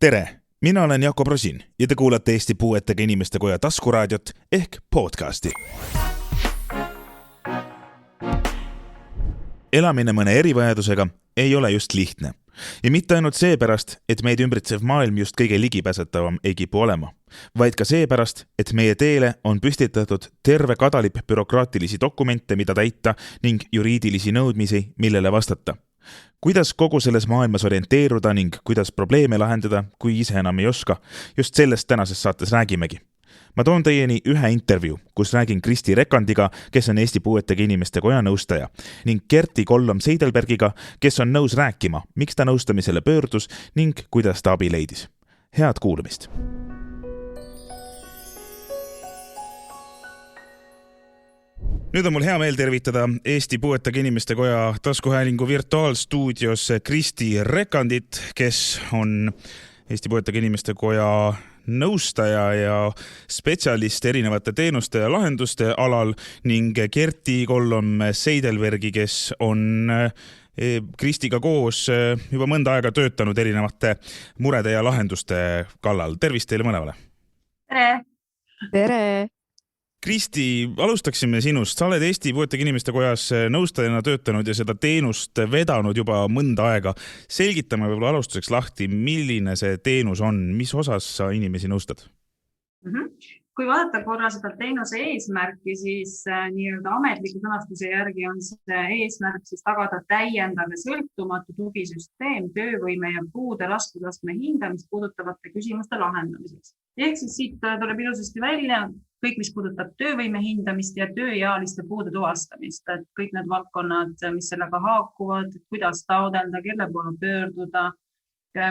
Tere! Mina olen Jakob Rosin ja te kuulate Eesti Puuetega Inimeste Koja taskuraadiot ehk podcasti. Elamine mõne erivajadusega ei ole just lihtne. Ja mitte ainult seepärast, et meid ümbritsev maailm just kõige ligipääsetavam ei kipu olema, vaid ka seepärast, et meie teele on püstitatud terve kadalip bürokraatilisi dokumente, mida täita ning juriidilisi nõudmisi, millele vastata. Kuidas kogu selles maailmas orienteeruda ning kuidas probleeme lahendada, kui ise enam ei oska, just sellest tänases saates räägimegi. Ma toon teieni ühe intervjuu, kus räägin Kristi Rekandiga, kes on Eesti Puuetega Inimeste Koja nõustaja, ning Kerti Kollom-Seidelbergiga, kes on nõus rääkima, miks ta nõustamisele pöördus ning kuidas ta abi leidis. Head kuulamist! Nüüd on mul hea meel tervitada Eesti Puuetega Inimeste Koja taskuhäälingu virtuaalstuudios Kristi Rekandit, kes on Eesti Puuetega Inimeste Koja nõustaja ja spetsialist erinevate teenuste ja lahenduste alal ning Kerti Kollom-Seidelbergi, kes on Kristiga koos juba mõnda aega töötanud erinevate murede ja lahenduste kallal. Tervist teile mõlemale! Tere! Tere! Kristi, alustaksime sinust. Sa oled Eesti Puuetega Inimeste Kojas nõustajana töötanud ja seda teenust vedanud juba mõnda aega. Selgitame võib-olla alustuseks lahti, milline see teenus on, mis osas sa inimesi nõustad? Kui vaadata korra seda teenuse eesmärki, siis nii-öelda ametliku sõnastuse järgi on see eesmärk siis tagada täiendav ja sõltumatu tugisüsteem töövõime ja puude raskusastme hindamist puudutavate küsimuste lahendamiseks. Ehk siis siit tuleb ilusasti välja kõik, mis puudutab töövõime hindamist ja tööealiste puude tuvastamist. Et kõik need valdkonnad, mis sellega haakuvad, kuidas taodelda, kelle poole pöörduda,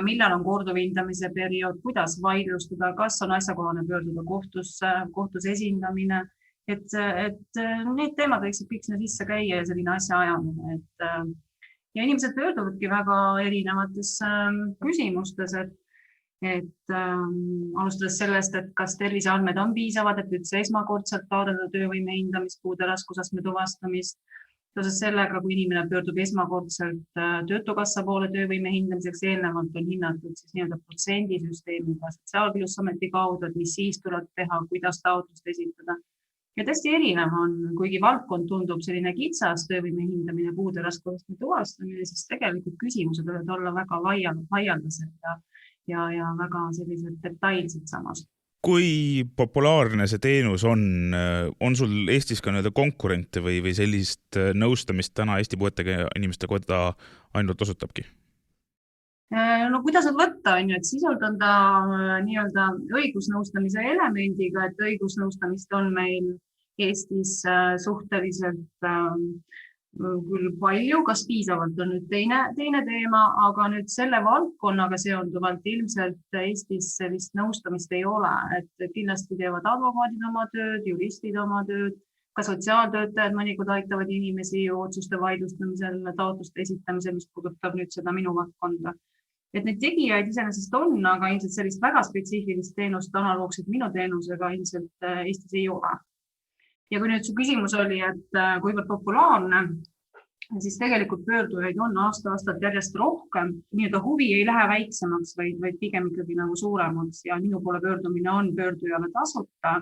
millal on korduvindamise periood, kuidas vaidlustada, kas on asjakohane pöörduda kohtus esindamine. Et need teemad võiksid kõik sinna sisse käia ja selline asja ajamine. Ja inimesed pöörduvadki väga erinevates küsimustes, alustades sellest, et kas terviseandmed on piisavad, et üldse esmakordselt taotleda töövõime hindamist, puude raskusastme tuvastamist. Seoses sellega, kui inimene pöördub esmakordselt töötukassa poole töövõime hindamiseks, eelnevalt on hinnatud siis nii-öelda protsendisüsteemiga Sotsiaalkindlustusameti kaudu, et mis siis tuleb teha, kuidas taotlust esitada. Ja tõesti erinev on, kuigi valdkond tundub selline kitsas töövõime hindamine, puude raskusastme tuvastamine, siis tegelikult küsimused võivad olla väga laialdased ja väga sellised detailsed samas. Kui populaarne see teenus on sul Eestis ka konkurente või sellist nõustamist täna Eesti Puuetega Inimeste Koda ainult osutabki? No kuidas võtta, et sisult on ta nii-öelda õigusnõustamise elemendiga, et õigusnõustamist on meil Eestis suhteliselt küll palju, kas piisavalt on nüüd teine teema, aga nüüd selle valdkonnaga seonduvalt ilmselt Eestis sellist nõustamist ei ole, et kindlasti teevad advokaadid oma tööd, juristid oma tööd, ka sotsiaaltöötajad mõnikord aitavad inimesi otsuste vaidlustamisel, taotluste esitamisel, mis puudutab nüüd seda minu valdkonda. Et neid tegijaid iseenesest on, aga ilmselt sellist väga spetsiifilist teenust analoogselt minu teenusega ilmselt Eestis ei ole. Ja kui nüüd su küsimus oli, et kuivõrd populaarne, siis tegelikult pöördujaid on aasta-aastalt järjest rohkem. Nii-öelda huvi ei lähe väiksemaks, vaid pigem ikkagi nagu suuremaks ja minu poole pöördumine on pöördujale tasuta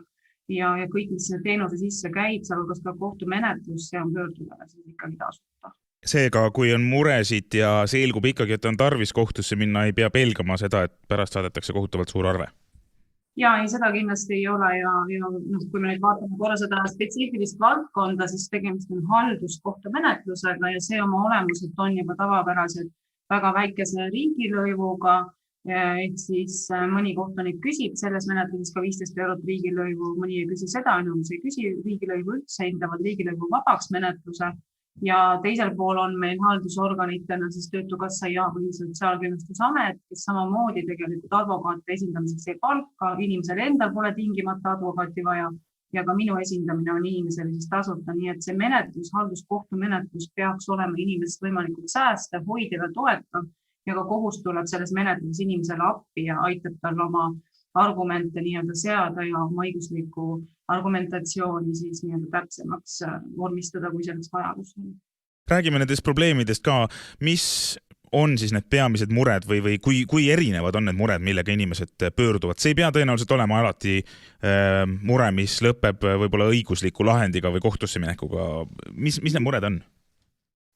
ja kõik, mis teenuse sisse käib, sealhulgas ka kohtumenetlus, see on pöördujale siis ikkagi tasuta. Seega, kui on muresid ja selgub ikkagi, et on tarvis kohtusse minna, ei pea pelgama seda, et pärast saadetakse kohutavalt suur arve? Ja ei, seda kindlasti ei ole ja kui me nüüd vaatame korra seda spetsiifilist valdkonda, siis tegemist on halduskohtumenetlusega ja see oma olemuselt on juba tavapäraselt väga väikese riigilõivuga, ehk siis mõni kohtunik küsib selles menetluses ka 15 eurot riigilõivu, mõni ei küsi seda, see ei küsi riigilõivu üldse, hindavad riigilõivu vabaks menetluse. Ja teisel pool on meil haldusorganitena siis Töötukassa ja või Sotsiaalkindlustusamet, kes samamoodi tegelikult advokaate esindamiseks ei palka, inimesel endal pole tingimata advokaati vaja ja ka minu esindamine on inimesele siis tasuta, nii et see menetlus, halduskohtumenetlus peaks olema inimesest võimalikult säästev, hoidev ja toetav ja ka kohus tuleb selles menetluses inimesele appi ja aitab tal oma argumente nii-öelda seada ja oma õiguslikku argumentatsiooni siis nii-öelda täpsemaks vormistada, kui selleks vajadus on. Räägime nendest probleemidest ka, mis on siis need peamised mured või kui erinevad on need mured, millega inimesed pöörduvad? See ei pea tõenäoliselt olema alati mure, mis lõpeb võib-olla õigusliku lahendiga või kohtusse minekuga. Mis need mured on?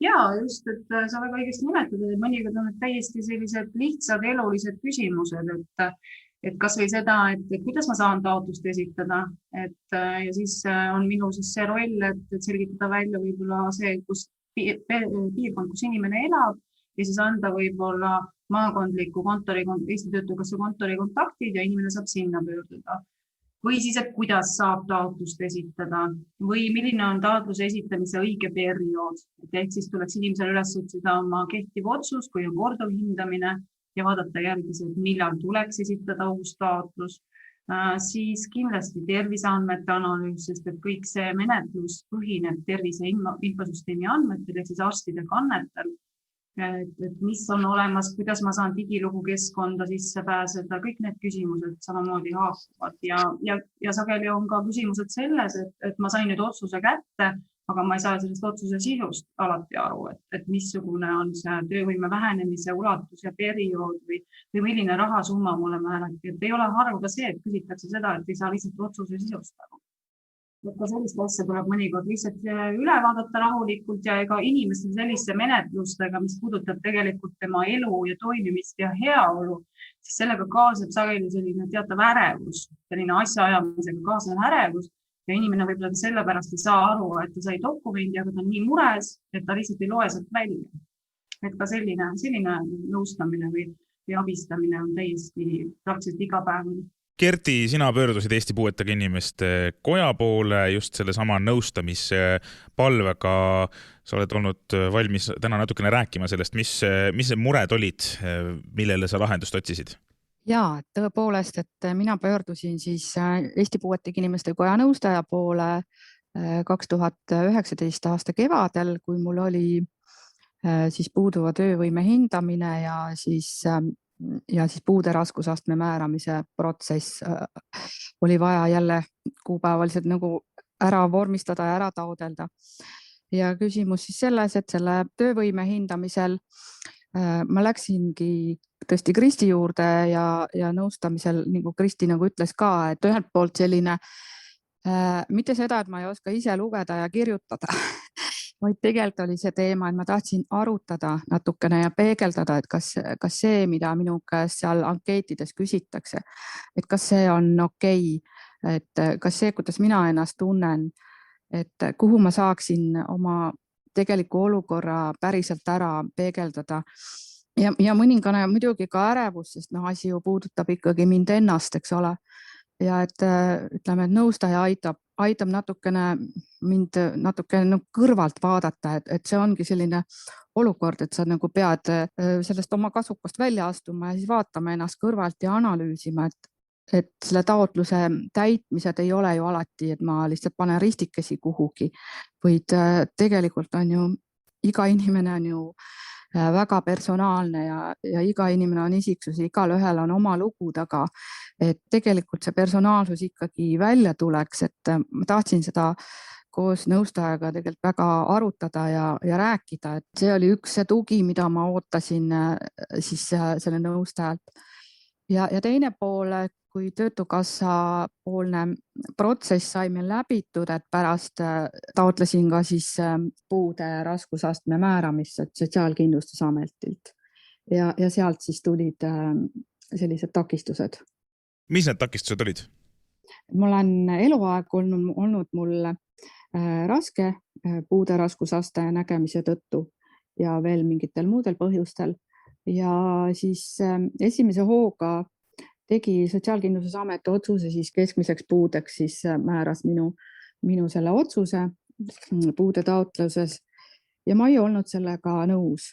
Ja just, et sa väga õigesti nimetad, et mõnikord on täiesti sellised lihtsad elulised küsimused, et kas või seda, et kuidas ma saan taotlust esitada, ja siis on minu siis see roll, et selgitada välja võib-olla see, piirkond, kus inimene elab ja siis anda võib-olla maakondliku kontori, Eesti Töötukassa kontori kontaktid ja inimene saab sinna pöörduda. Või siis, et kuidas saab taotlust esitada või milline on taotluse esitamise õige periood. Ehk siis tuleks inimesel üles otsida oma kehtiv otsus, kui on korduv hindamine ja vaadata järgmiselt, millal tuleks esitada uus taotlus. Siis kindlasti terviseandmete analüüs, sest et kõik see menetlus põhineb tervise infosüsteemi andmetel ja siis arstide kannetel, et mis on olemas, kuidas ma saan digilugu keskkonda sisse pääseda, kõik need küsimused samamoodi haakuvad ja sageli on ka küsimused selles, et ma sain nüüd otsuse kätte, aga ma ei saa sellest otsuse sisust alati aru, et missugune on see töövõime vähenemise ulatus ja periood või milline rahasumma mulle määrati. Et ei ole harv ka see, et küsitakse seda, et ei saa lihtsalt otsuse sisust aru. Et ka sellist asja tuleb mõnikord lihtsalt üle vaadata rahulikult ja ega inimestel selliste menetlustega, mis puudutab tegelikult tema elu ja toimimist ja heaolu, siis sellega kaasab sageli selline teatav ärevus, selline asjaajamisega kaasnev ärevus. Ja inimene võib-olla sellepärast ei saa aru, et ta sai dokumendi, aga ta on nii mures, et ta lihtsalt ei loe sealt välja. Et ka selline nõustamine või abistamine on täiesti praktiliselt igapäevane. Kerti, sina pöördusid Eesti Puuetega Inimeste Koja poole just selle sama nõustamispalvega. Sa oled olnud valmis täna natukene rääkima sellest, mis see mured olid, millele sa lahendust otsisid? Jaa, tõepoolest, et mina pöördusin siis Eesti Puuetega Inimeste Koja nõustaja poole 2019 aasta kevadel, kui mul oli siis puuduva töövõime hindamine ja siis puude raskusastme määramise protsess oli vaja jälle kuupäevaliselt nagu ära vormistada ja ära taodelda. Ja küsimus siis selles, et selle töövõime hindamisel ma läksingi tõesti Kristi juurde ja nõustamisel, nagu Kristi nagu ütles ka, et ühelt poolt selline, mitte seda, et ma ei oska ise lugeda ja kirjutada, vaid tegelikult oli see teema, et ma tahtsin arutada natukene ja peegeldada, et kas see, mida minu käest seal ankeetides küsitakse, et kas see on okei, et kas see, kuidas mina ennast tunnen, et kuhu ma saaksin oma tegeliku olukorra päriselt ära peegeldada. Ja mõningane muidugi ka ärevus, sest asi ju puudutab ikkagi mind ennast, eks ole. Ja et ütleme, et nõustaja aitab natukene mind natukene kõrvalt vaadata, et see ongi selline olukord, et sa nagu pead sellest oma kasukast välja astuma ja siis vaatama ennast kõrvalt ja analüüsima, et selle taotluse täitmised ei ole ju alati, et ma lihtsalt panen ristikesi kuhugi, vaid tegelikult on ju, iga inimene on ju väga personaalne ja iga inimene on isiksus, igal ühel on oma lugu taga, et tegelikult see personaalsus ikkagi välja tuleks, et ma tahtsin seda koos nõustajaga tegelikult väga arutada ja rääkida, et see oli üks see tugi, mida ma ootasin siis selle nõustajalt. Ja teine pool, kui Töötukassa poolne protsess sai meil läbitud, et pärast taotlesin ka siis puude raskusastme määramist Sotsiaalkindlustusametilt ja sealt siis tulid sellised takistused. Mis need takistused olid? Mul on eluaeg olnud mul raske puude raskusaste nägemise tõttu ja veel mingitel muudel põhjustel. Ja siis esimese hooga tegi Sotsiaalkindlustusamet otsuse siis keskmiseks puudeks, siis määras minu selle otsuse puude taotluses ja ma ei olnud sellega nõus.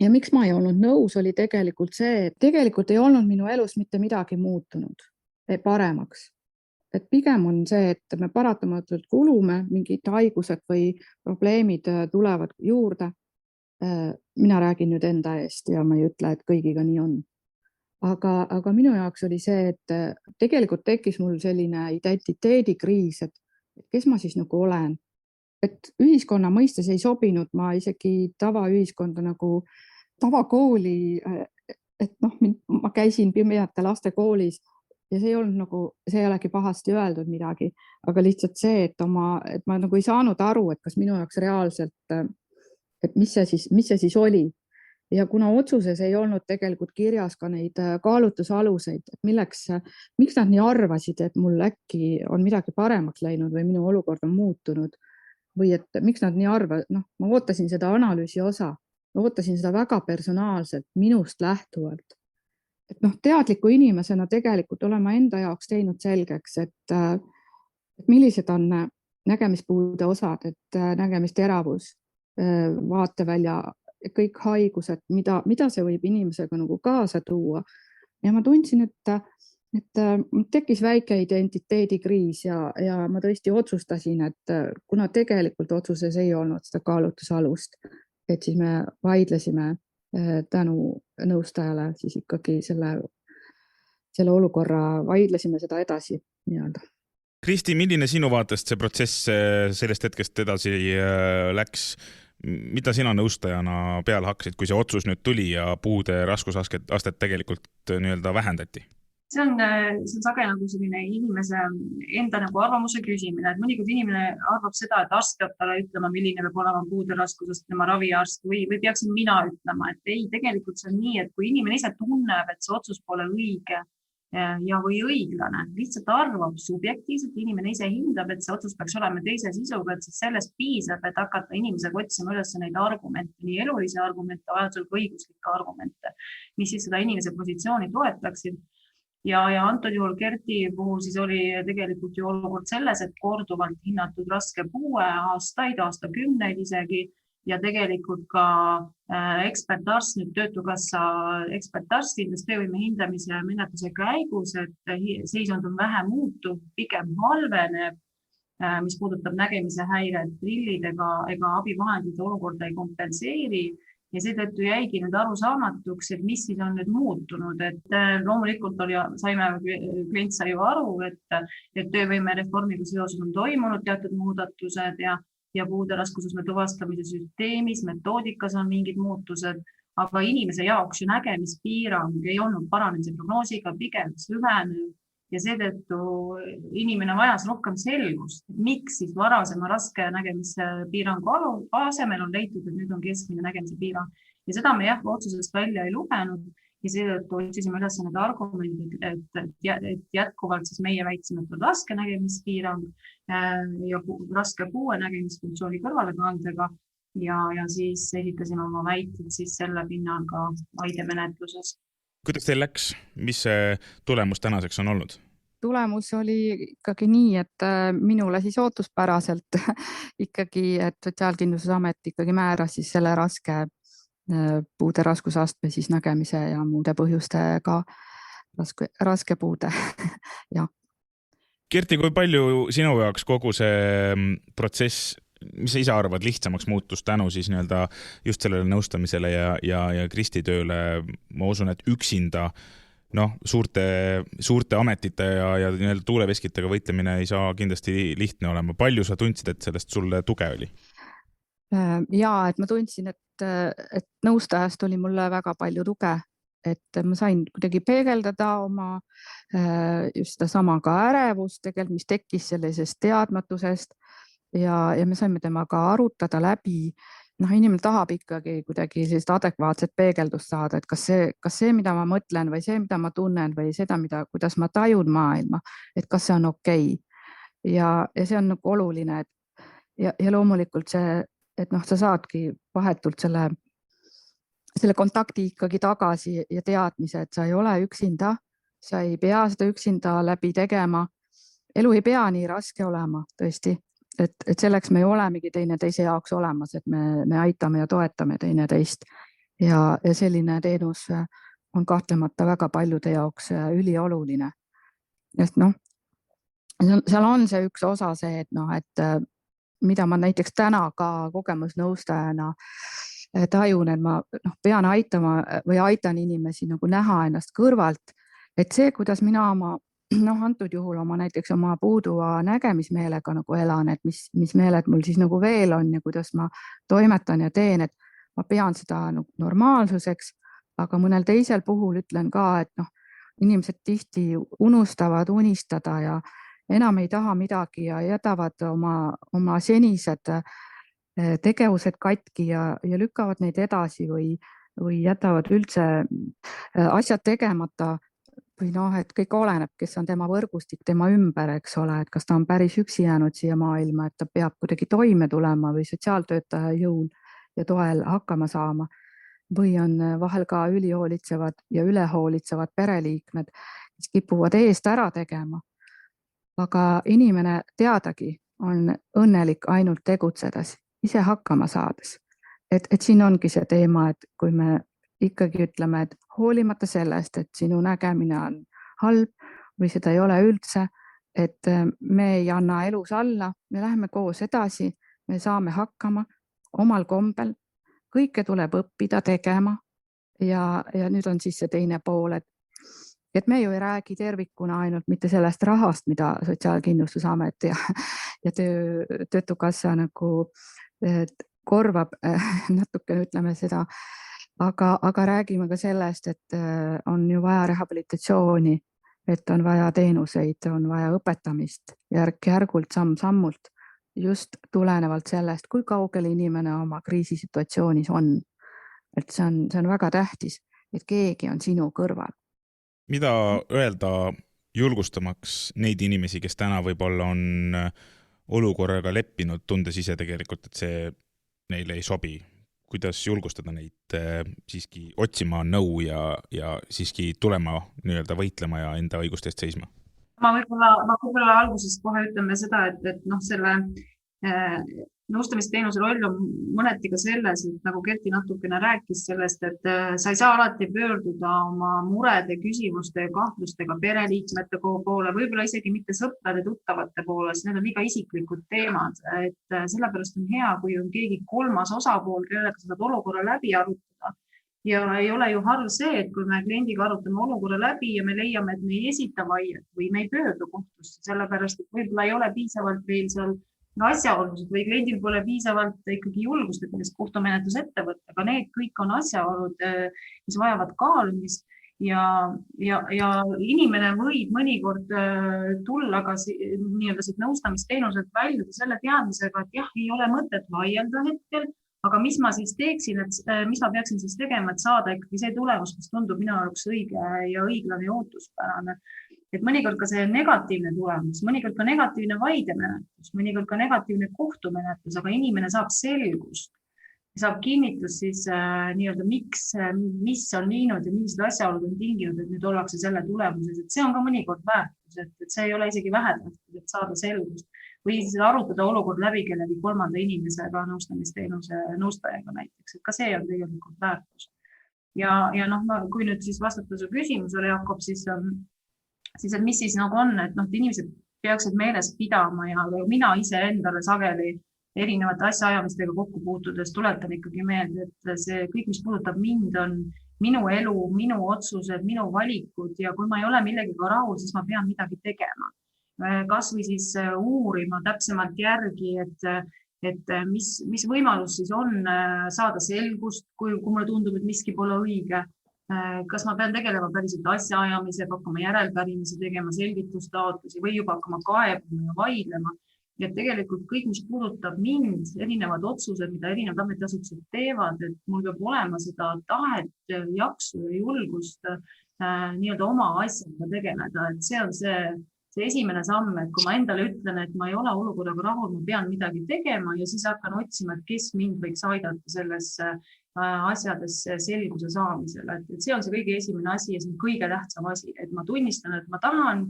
Ja miks ma ei olnud nõus, oli tegelikult see, et tegelikult ei olnud minu elus mitte midagi muutunud paremaks. Et pigem on see, et me paratamatult kulume, mingid haigused või probleemid tulevad juurde. Mina räägin nüüd enda eest ja ma ei ütle, et kõigiga nii on. Aga minu jaoks oli see, et tegelikult tekkis mul selline identiteedikriis, et kes ma siis nagu olen. Et ühiskonna mõistes ei sobinud, ma isegi tavaühiskonda nagu tavakooli, et noh, ma käisin pimedate laste koolis ja see ei olnud nagu, see ei olegi pahasti öeldud midagi, aga lihtsalt see, et ma nagu ei saanud aru, et kas minu jaoks reaalselt, et mis see siis oli. Ja kuna otsuses ei olnud tegelikult kirjas ka neid kaalutlusaluseid, et miks nad nii arvasid, et mul äkki on midagi paremaks läinud või minu olukord on muutunud või et miks nad nii ma ootasin seda analüüsi osa, ma ootasin seda väga personaalselt, minust lähtuvalt. Et noh, teadliku inimesena tegelikult olema enda jaoks teinud selgeks, et millised on nägemispuude osad, et nägemisteravus, vaatevälja, kõik haigused, mida see võib inimesega nagu kaasa tuua. Ja ma tundsin, et tekkis väike identiteedikriis ja ma tõesti otsustasin, et kuna tegelikult otsuses ei olnud seda kaalutlusalust, et siis me vaidlesime tänu nõustajale siis ikkagi selle olukorra, vaidlesime seda edasi nii-öelda. Kristi, milline sinu vaatest see protsess sellest hetkest edasi läks? Mida sina nõustajana peale hakkasid, kui see otsus nüüd tuli ja puude raskusastet tegelikult nii-öelda vähendati? See on sageli nagu selline inimese enda nagu arvamuse küsimine, et mõnikord inimene arvab seda, et arst peab talle ütlema, milline peab olema puude raskusest tema raviarst või peaksin mina ütlema, et ei, tegelikult see on nii, et kui inimene ise tunneb, et see otsus pole õige ja või õiglane, lihtsalt arvab subjektiivselt, inimene ise hindab, et see otsus peaks olema teise sisuga, et siis sellest piisab, et hakata inimesega otsima üles neid argumente, nii elulisi argumente, vajadusel ka õiguslikke argumente, mis siis seda inimese positsiooni toetaksid. Ja antud juhul Kerti puhul siis oli tegelikult ju olukord selles, et korduvalt hinnatud raske puue aastaid, aastakümneid isegi, ja tegelikult ka ekspertarst, nüüd Töötukassa ekspertarst hindas töövõime hindamise menetluse käigus, et seisund on vähe muutuv, pigem halveneb, mis puudutab nägemise häiret, prillid ega abivahendite olukorda ei kompenseeri. Ja seetõttu jäigi nüüd arusaamatuks, et mis siis on nüüd muutunud, et loomulikult klient sai ju aru, et töövõime reformiga seoses on toimunud teatud muudatused ja puude raskusastme tuvastamise süsteemis, metoodikas on mingid muutused, aga inimese jaoks ju nägemispiirang ei olnud paranemise prognoosiga, pigem süvenev ja seetõttu inimene vajas rohkem selgust, miks siis varasema raske nägemispiirangu asemel on leitud, et nüüd on keskmine nägemise piirang. Ja seda me otsusest välja ei lugenud ja seetõttu otsisime üles need argumendid, et jätkuvalt siis meie väitsime, et on raske nägemispiirang ja raske puue nägemisfunktsiooni kõrvalekandega ja siis esitasime oma väited siis selle pinnal ka vaidemenetluses. Kuidas teil läks? Mis see tulemus tänaseks on olnud? Tulemus oli ikkagi nii, et minule siis ootuspäraselt ikkagi, et Sotsiaalkindlustusamet ikkagi määras siis selle puude raskusastme siis nägemise ja muude põhjustega raske puude. Ja. Kerti, kui palju sinu jaoks kogu see protsess, mis sa ise arvad, lihtsamaks muutus tänu siis nii-öelda just sellele nõustamisele ja Kristi tööle? Ma usun, et üksinda suurte ametite ja nii-öelda tuuleveskitega võitlemine ei saa kindlasti lihtne olema. Palju sa tundsid, et sellest sulle tuge oli? Ja, et ma tundsin, et nõustajast oli mulle väga palju tuge, et ma sain kuidagi peegeldada oma just seda sama ka ärevust tegelikult, mis tekkis sellisest teadmatusest ja me saime temaga arutada läbi. Inimene tahab ikkagi kuidagi sellist adekvaatset peegeldust saada, et kas see, mida ma mõtlen või see, mida ma tunnen või seda, kuidas ma tajun maailma, et kas see on okei. Ja see on nagu oluline, ja loomulikult see, et sa saadki vahetult selle kontakti ikkagi tagasi ja teadmise, et sa ei ole üksinda, sa ei pea seda üksinda läbi tegema. Elu ei pea nii raske olema, tõesti, et selleks me ei olemegi teineteise jaoks olemas, et me aitame ja toetame teineteist ja selline teenus on kahtlemata väga paljude jaoks ülioluline. Sest seal on see üks osa see, et mida ma näiteks täna ka kogemusnõustajana tajun, et ma pean aitama või aitan inimesi nagu näha ennast kõrvalt, et see, kuidas mina antud juhul näiteks oma puuduva nägemismeelega nagu elan, et mis meeled mul siis nagu veel on ja kuidas ma toimetan ja teen, et ma pean seda normaalsuseks, aga mõnel teisel puhul ütlen ka, et inimesed tihti unustavad unistada ja enam ei taha midagi ja jätavad oma senised tegevused katki ja lükkavad neid edasi või jätavad üldse asjad tegemata või et kõik oleneb, kes on tema võrgustik tema ümber, eks ole, et kas ta on päris üksi jäänud siia maailma, et ta peab kuidagi toime tulema või sotsiaaltöötaja jõul ja toel hakkama saama. Või on vahel ka ülihoolitsevad ja ülehoolitsevad pereliikmed, kes kipuvad eest ära tegema. Aga inimene teadagi on õnnelik ainult tegutsedes, ise hakkama saades. Et siin ongi see teema, et kui me ikkagi ütleme, et hoolimata sellest, et sinu nägemine on halb või seda ei ole üldse, et me ei anna elus alla, me läheme koos edasi, me saame hakkama omal kombel, kõike tuleb õppida tegema ja nüüd on siis see teine pool, et me ju ei räägi tervikuna ainult mitte sellest rahast, mida Sotsiaalkindlustusamet ja Töötukassa korvab natukene, ütleme seda, aga räägime ka sellest, et on ju vaja rehabilitatsiooni, et on vaja teenuseid, on vaja õpetamist järk-järgult, samm-sammult, just tulenevalt sellest, kui kaugel inimene oma kriisisituatsioonis on. Et see on väga tähtis, et keegi on sinu kõrval. Mida öelda julgustamaks neid inimesi, kes täna võib-olla on olukorraga leppinud, tundes ise tegelikult, et see neile ei sobi? Kuidas julgustada neid siiski otsima nõu ja siiski tulema võitlema ja enda õiguste eest seisma? Ma võib-olla alguses kohe ütleme seda, et selle nõustamisteenuse roll on mõneti ka selles, et nagu Kerti natukene rääkis sellest, et sa ei saa alati pöörduda oma murede, küsimuste ja kahtlustega pereliikmete poole, võib-olla isegi mitte sõprade, tuttavate poole, sest need on liiga isiklikud teemad, et sellepärast on hea, kui on keegi kolmas osapool, kellega saad olukorra läbi arutada. Ja ei ole ju harv see, et kui me kliendiga arutame olukorra läbi ja me leiame, et me ei esita vaiet või me ei pöördu kohtusse, sellepärast, et võib-olla ei ole piisavalt veel seal asjaolusid või kliendil pole piisavalt ikkagi julgust, et millest kohtumenetlus ette võtta, aga need kõik on asjaolud, mis vajavad kaalumist ja inimene võib mõnikord tulla ka siit nõustamisteenuselt väljuda selle teadmisega, et jah, ei ole mõtet vaielda hetkel, aga mis ma siis teeksin, mis ma peaksin siis tegema, et saada ikkagi see tulemus, mis tundub minu jaoks õige ja õiglane ja ootuspärane. Et mõnikord ka see negatiivne tulemus, mõnikord ka negatiivne vaidemenetlus, mõnikord ka negatiivne kohtumenetlus, aga inimene saab selgust, saab kinnitust siis mis on viinud ja millised asjaolud on tinginud, et nüüd ollakse selle tulemuses, et see on ka mõnikord väärtus, et see ei ole isegi vähetähtis, et saada selgust või siis arutada olukord läbi kellegi kolmanda inimesega, nõustamisteenuse nõustajaga näiteks, et ka see on tegelikult väärtus. Ja kui nüüd siis vastata su küsimusele, Jakob, siis et mis siis on, et inimesed peaksid meeles pidama ja mina ise endale sageli erinevate asjaajamistega kokku puutudes tuletan ikkagi meelde, et see kõik, mis puudutab mind, on minu elu, minu otsused, minu valikud ja kui ma ei ole millegiga rahul, siis ma pean midagi tegema. Kas või siis uurima täpsemalt järgi, et mis võimalus siis on saada selgust, kui mulle tundub, et miski pole õige. Kas ma pean tegelema päriselt asjaajamisega, hakkama järelpärimisi tegema, selgitustaotlusi või juba hakkama kaebama ja vaidlema. Ja tegelikult kõik, mis puudutab mind, erinevad otsused, mida erinevad ametiasutused teevad, et mul peab olema seda tahet, jaksu ja julgust oma asjaga tegeleda. Et see on see esimene samm, et kui ma endale ütlen, et ma ei ole olukorraga rahul, ma pean midagi tegema ja siis hakkan otsima, et kes mind võiks aidata selles asjades selguse saamisel. Et see on see kõige esimene asi ja see on kõige tähtsam asi, et ma tunnistan, et ma tahan,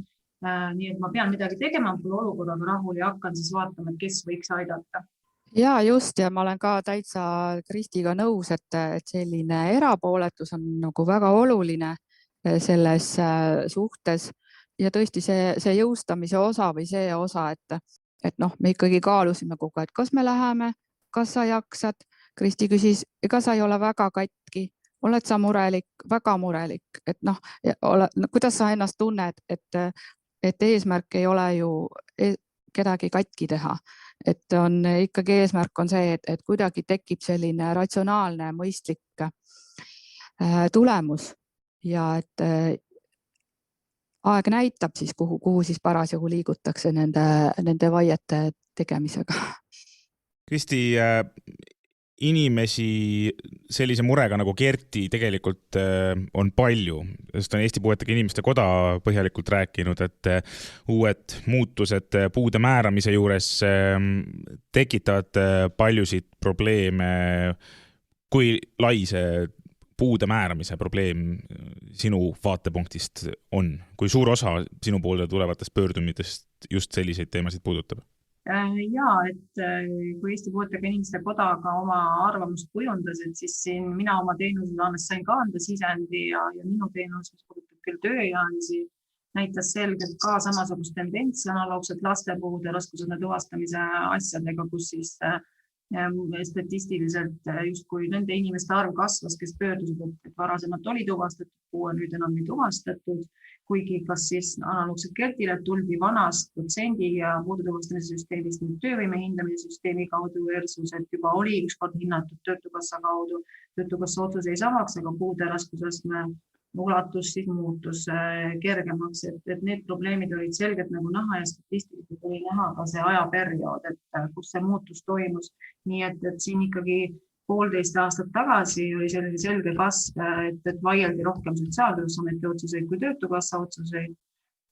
nii et ma pean midagi tegema, pole olukorraga rahul ja hakkan siis vaatama, et kes võiks aidata. Ja just, ja ma olen ka täitsa Kristiga nõus, et selline erapooletus on väga oluline selles suhtes ja tõesti see jõustamise osa või see osa, et me ikkagi kaalusime kogu aeg, kas me läheme, kas sa jaksad. Kristi küsis, ega sa ei ole väga katki, oled sa murelik, väga murelik, et kuidas sa ennast tunned, et eesmärk ei ole ju kedagi katki teha. Et on ikkagi eesmärk on see, et kuidagi tekib selline ratsionaalne, mõistlik tulemus ja et aeg näitab siis, kuhu siis parasjagu liigutakse nende vaiete tegemisega. Kristi, inimesi sellise murega nagu Kerti tegelikult on palju, sest on Eesti Puuetega Inimeste Koda põhjalikult rääkinud, et uued muutused puude määramise juures tekitavad paljusid probleeme. Kui lai see puude määramise probleem sinu vaatepunktist on? Kui suur osa sinu poole tulevatest pöördumistest just selliseid teemasid puudutab? Ja, et kui Eesti Puuetega Inimeste Koda ka oma arvamust kujundas, et siis siin mina oma teenuse raames sain ka anda sisendi ja minu teenus, mis puudutab küll tööealisi, näitas selgelt ka samasugust tendentsi analoogselt laste puude raskusastme tuvastamise asjadega, kus siis statistiliselt justkui nende inimeste arv kasvas, kes pöördusid, et varasemalt oli tuvastatud puue, nüüd enam ei tuvastatud, kuigi kas siis analoogselt Kertile tuldi vanast protsendi ja puude tuvastamise süsteemist nüüd töövõime hindamise süsteemi kaudu versus, et juba oli ükskord hinnatud Töötukassa kaudu, Töötukassa otsus ei samaks, aga puude raskusastme ulatus siis muutus kergemaks, et need probleemid olid selgelt nagu näha ja statistiliselt oli näha ka see ajaperiood, et kus see muutus toimus. Nii et siin ikkagi 1,5 aastat tagasi oli selline selge kasv, et vaieldi rohkem Sotsiaalkindlustusameti otsuseid kui Töötukassa otsuseid.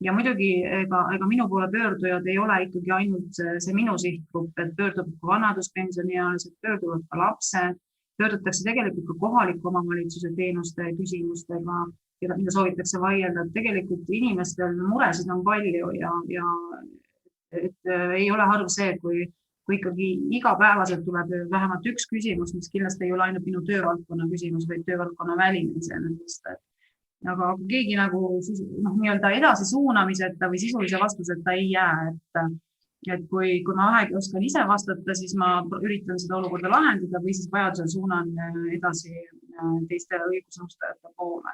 Ja muidugi ega minu poole pöördujad ei ole ikkagi ainult see minu sihtgrupp, et pöördub ka vanaduspensioniealised, pöörduvad ka lapsed, pöördutakse tegelikult ka kohaliku omavalitsuse teenuste küsimustega, mida soovitakse vaielda. Tegelikult inimestel muresid on palju ja et ei ole harv see, kui ikkagi igapäevaselt tuleb vähemalt üks küsimus, mis kindlasti ei ole ainult minu töövaldkonna küsimus, vaid töövaldkonna väline iseenesest. Aga keegi nagu nii-öelda edasi suunamiseta või sisulise vastuseta ei jää, et kui ma vähegi oskan ise vastata, siis ma üritan seda olukorda lahendada või siis vajadusel suunan edasi teiste õigusnõustajate poole.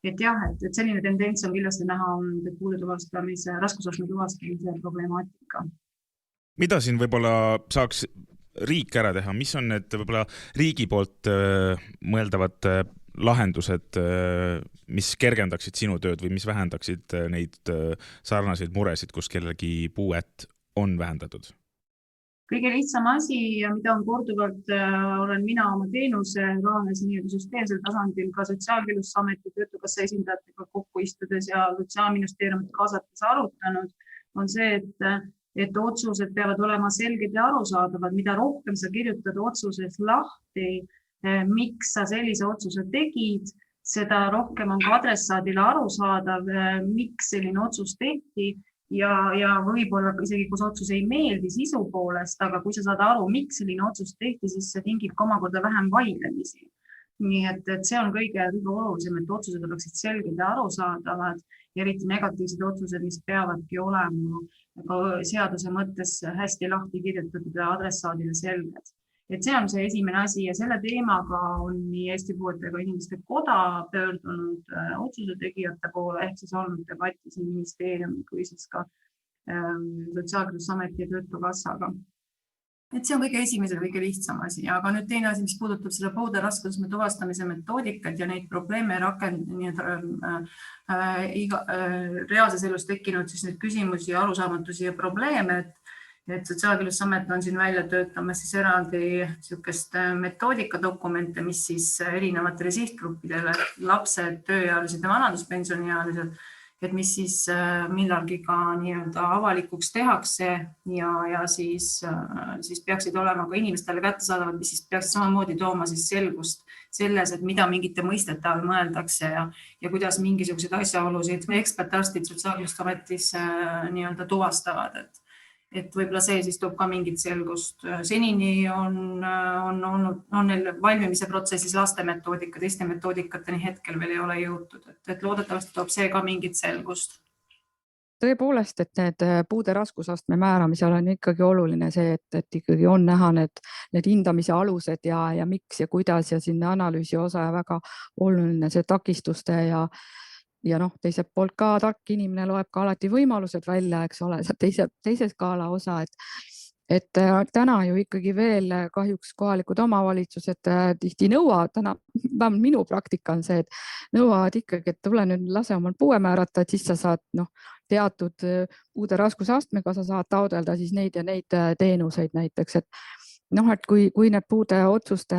Et jah, et selline tendents on kindlasti näha puude tuvastamise, raskusastme tuvastamise problemaatika. Mida siin võib-olla saaks riik ära teha? Mis on need võib-olla riigi poolt mõeldavad lahendused, mis kergendaksid sinu tööd või mis vähendaksid neid sarnaseid muresid, kus kellegi puuet on vähendatud? Kõige lihtsam asi, mida on korduvalt olen mina oma teenuse raames süsteemsel tasandil ka Sotsiaalkindlustusameti Töötukassa esindajatega kokku istudes ja Sotsiaalministeeriumit kaasates arutanud, on see, et otsused peavad olema selged ja arusaadavad, mida rohkem sa kirjutad otsuses lahti, miks sa sellise otsuse tegid, seda rohkem on ka adressaadile arusaadav, miks selline otsus tehti ja võib-olla isegi, kus otsus ei meeldi sisu poolest, aga kui sa saad aru, miks selline otsus tehti, siis see tingib omakorda vähem vaidlemisi. Nii et see on kõige olulisem, et otsused oleksid selged ja arusaadavad, eriti negatiivsed otsused, mis peavadki olema seaduse mõttes hästi lahti kirjutatud ja adressaadile selged. Et see on see esimene asi ja selle teemaga on nii Eesti Puuetega Inimeste Koda pöördunud otsuse tegijate poole, ehk siis olnud debatis nii ministeeriumi kui siis ka Sotsiaalkindlustusameti ja Töötukassaga. Et see on kõige esimese, kõige lihtsam asi, aga nüüd teine asi, mis puudutab selle puude raskusastme tuvastamise metoodikat ja neid probleeme reaalses elus tekkinud siis neid küsimusi, arusaamatusi ja probleeme, et Sotsiaalkindlustusamet on siin välja töötamas siis eraldi niisugust metoodikadokumente, mis siis erinevatele sihtgruppidele, lapsed, tööealised ja vanaduspensioniealised, et mis siis millalgi ka nii-öelda avalikuks tehakse ja siis peaksid olema ka inimestele kättesaadavad, mis siis peaksid samamoodi tooma siis selgust selles, et mida mingite mõistete all mõeldakse ja kuidas mingisugused asjaolusid ekspertarstid Sotsiaalkindlustusametis nii-öelda tuvastavad, et võib-olla see siis toob ka mingit selgust. Senini on neil valmimise protsessis laste metoodika, teiste metoodikateni hetkel veel ei ole jõutud, et loodetavasti toob see ka mingit selgust. Tõepoolest, et need puude raskusastme määramisel on ikkagi oluline see, et ikkagi on näha need hindamise alused ja miks ja kuidas ja sinna analüüsi osa ja väga oluline see takistuste ja noh, teiselt poolt ka tark inimene loeb ka alati võimalused välja, eks ole, teise skaala osa, et täna ju ikkagi veel kahjuks kohalikud omavalitsused tihti nõuavad, vähemalt minu praktika on see, et nõuavad ikkagi, et tule nüüd lase omal puue määrata, et siis sa saad teatud puude raskusastmega sa saad taodelda siis neid ja neid teenuseid näiteks, et et kui need puude otsuste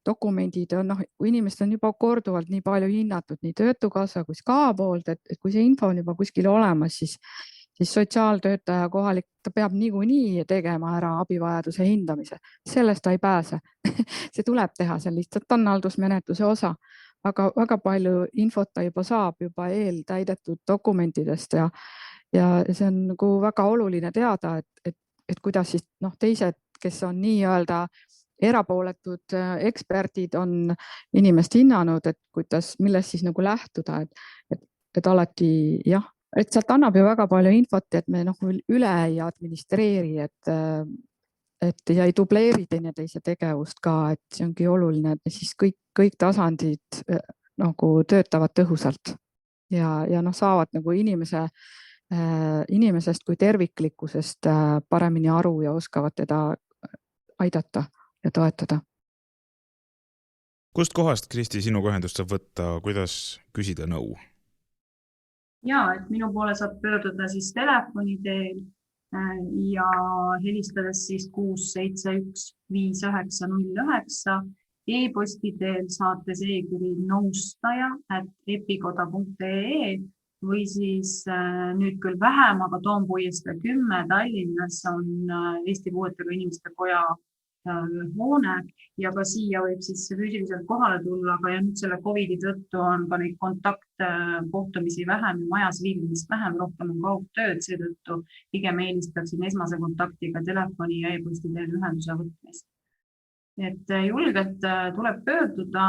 dokumendid on, kui inimesed on juba korduvalt nii palju hinnatud nii Töötukassa kui SKA poolt, et kui see info on juba kuskil olemas, siis sotsiaaltöötaja kohalik, ta peab niikuinii tegema ära abivajaduse hindamise. Sellest ta ei pääse. See tuleb teha, see lihtsalt on haldusmenetluse osa. Väga palju infot ta juba saab juba eeltäidetud dokumentidest ja see on nagu väga oluline teada, et kuidas siis teised, kes on nii-öelda erapooletud eksperdid on inimest hinnanud, et kuidas, millest siis nagu lähtuda, et alati jah, et sealt annab ju väga palju infot, et me üle ei administreeri, et ja ei dubleeri teineteise tegevust ka, et see ongi oluline, et siis kõik tasandid nagu töötavad tõhusalt ja saavad nagu inimesest kui terviklikkusest paremini aru ja oskavad teda aidata ja toetada. Kust kohast, Kristi, sinu ühendust saab võtta, kuidas küsida nõu? Ja, et minu poole saab pöörduda siis telefoni teel ja helistades siis 671 5909, e-posti teel saates e-kiri nõustaja@epikoda.ee või siis nüüd küll vähem, aga Toompuiestee 10 Tallinnas on Eesti Puuetega Inimeste Koja hoone ja ka siia võib siis füüsiliselt kohale tulla, aga nüüd selle COVID-i tõttu on ka neid kontaktkohtumisi vähem ja majas viibimist vähem, rohkem on kaugtööd, seetõttu pigem eelistaksin esmase kontaktiga telefoni ja e-posti teel ühenduse võtmist. Et julgelt tuleb pöörduda,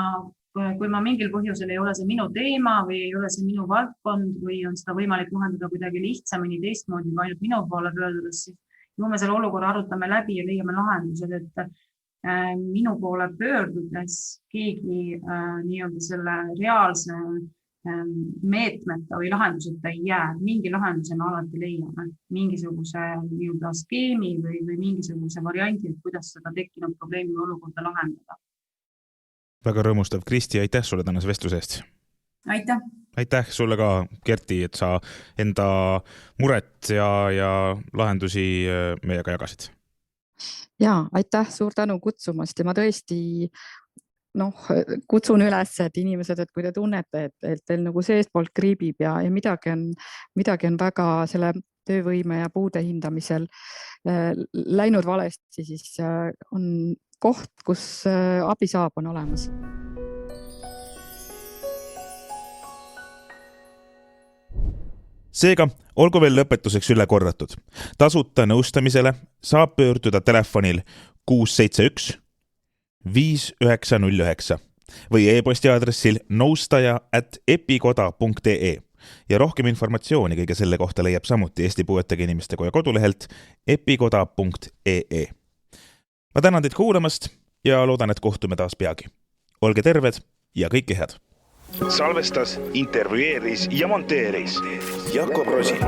kui ma mingil põhjusel ei ole see minu teema või ei ole see minu valdkond või on seda võimalik lahendada kuidagi lihtsamini teistmoodi kui ainult minu poole pöördudes, siis ju me selle olukorra arutame läbi ja leiame lahendused, et minu poole pöördudes keegi nii-öelda selle reaalse meetmeta või lahenduseta ei jää. Mingi lahendusena alati leiame mingisuguse nii-öelda skeemi või mingisuguse variandi, et kuidas seda tekkinud probleemi olukorda lahendada. Väga rõõmustav, Kristi, aitäh sulle tänase vestluse eest. Aitäh! Aitäh sulle ka, Kerti, et sa enda muret ja lahendusi meiega jagasid. Ja, aitäh, suur tänu kutsumast ja ma tõesti kutsun üles, et inimesed, et kui te tunnete, et teil nagu seestpoolt kriibib ja midagi on väga selle töövõime ja puude hindamisel läinud valesti, siis on koht, kus abi saab, on olemas. Seega, olgu veel lõpetuseks üle korratud. Tasuta nõustamisele saab pöörduda telefonil 671 5909 või e-posti aadressil nõustaja@epikoda.ee ja rohkem informatsiooni kõige selle kohta leiab samuti Eesti Puuetega Inimeste Koja kodulehelt epikoda.ee. Ma tänan teid kuulamast ja loodan, et kohtume taas peagi. Olge terved ja kõike head! Salvestas, intervjueeris ja monteeris Jakob Rosin.